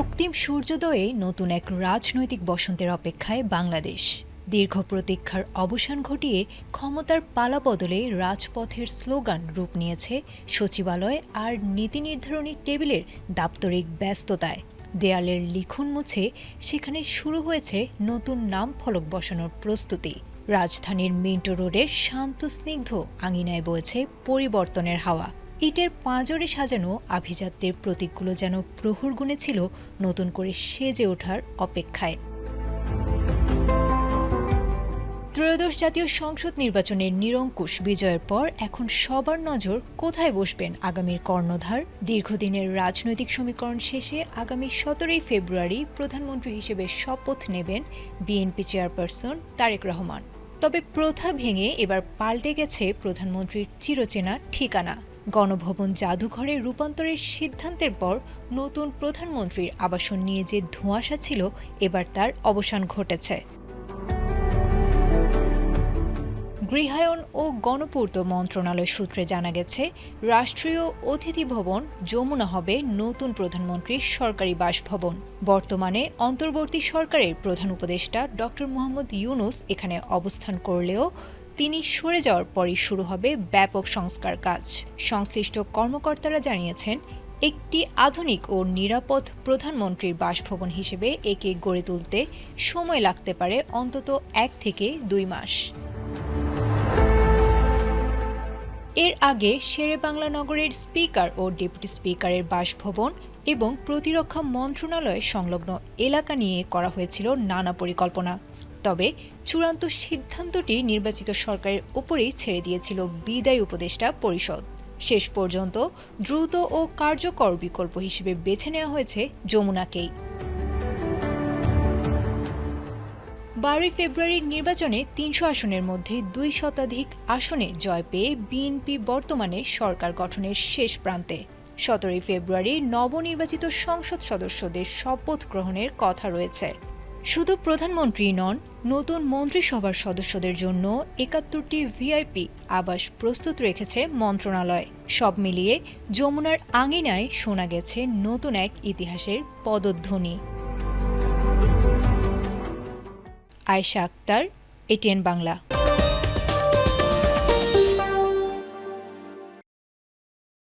রক্তিম সূর্যোদয়ে নতুন এক রাজনৈতিক বসন্তের অপেক্ষায় বাংলাদেশ। দীর্ঘ প্রতীক্ষার অবসান ঘটিয়ে ক্ষমতার পালাবদলে রাজপথের স্লোগান রূপ নিয়েছে সচিবালয় আর নীতি নির্ধারণী টেবিলের দাপ্তরিক ব্যস্ততায়। দেয়ালের লিখন মুছে সেখানে শুরু হয়েছে নতুন নাম ফলক বসানোর প্রস্তুতি। রাজধানীর মিন্টো রোডের শান্ত স্নিগ্ধ আঙিনায় বয়েছে পরিবর্তনের হাওয়া। ইটের পাঁজরে সাজানো আভিজাত্যের প্রতীকগুলো যেন প্রহর গুনেছিল নতুন করে সেজে ওঠার অপেক্ষায়। ত্রয়োদশ জাতীয় সংসদ নির্বাচনের নিরঙ্কুশ বিজয়ের পর এখন সবার নজর কোথায় বসবেন আগামীর কর্ণধার। দীর্ঘদিনের রাজনৈতিক সমীকরণ শেষে আগামী 17 ফেব্রুয়ারি প্রধানমন্ত্রী হিসেবে শপথ নেবেন বিএনপি চেয়ারপারসন তারেক রহমান। তবে প্রথা ভেঙে এবার পাল্টে গেছে প্রধানমন্ত্রীর চিরচেনা ঠিকানা। গণভবন জাদুঘরে রূপান্তরের সিদ্ধান্তের পর নতুন প্রধানমন্ত্রীর আবাসন নিয়ে যে ধোঁয়াশা ছিল, এবার তার অবসান ঘটেছে। গৃহায়ন ও গণপূর্ত মন্ত্রণালয় সূত্রে জানা গেছে, রাষ্ট্রীয় অতিথি ভবন যমুনা হবে নতুন প্রধানমন্ত্রীর সরকারি বাসভবন। বর্তমানে অন্তর্বর্তী সরকারের প্রধান উপদেষ্টা ড. মোহাম্মদ ইউনূস এখানে অবস্থান করলেও তিনি সরে যাওয়ার পরই শুরু হবে ব্যাপক সংস্কার কাজ। সংশ্লিষ্ট কর্মকর্তারা জানিয়েছেন, একটি আধুনিক ও নিরাপদ প্রধানমন্ত্রীর বাসভবন হিসেবে একে গড়ে তুলতে সময় লাগতে পারে অন্তত 1 থেকে 2 মাস। এর আগে শেরেবাংলা নগরের স্পিকার ও ডেপুটি স্পিকারের বাসভবন এবং প্রতিরক্ষা মন্ত্রণালয় সংলগ্ন এলাকা নিয়ে করা হয়েছিল নানা পরিকল্পনা। তবে চূড়ান্ত সিদ্ধান্তটি নির্বাচিত সরকারের ওপরেই ছেড়ে দিয়েছিল বিদায়ী উপদেষ্টা পরিষদ। শেষ পর্যন্ত দ্রুত ও কার্যকর বিকল্প হিসেবে বেছে নেওয়া হয়েছে যমুনাকেই। 12 ফেব্রুয়ারির নির্বাচনে 300 আসনের মধ্যে 2 শতাধিক আসনে জয় পেয়ে বিএনপি বর্তমানে সরকার গঠনের শেষ প্রান্তে। 17 ফেব্রুয়ারি নবনির্বাচিত সংসদ সদস্যদের শপথ গ্রহণের কথা রয়েছে। শুধু প্রধানমন্ত্রী নন, নতুন মন্ত্রিসভার সদস্যদের জন্য 71টি ভিআইপি আবাস প্রস্তুত রেখেছে মন্ত্রণালয়। সব মিলিয়ে যমুনার আঙিনায় শোনা গেছে নতুন এক ইতিহাসের পদধ্বনি। আয়েশা আক্তার, এটিএন বাংলা।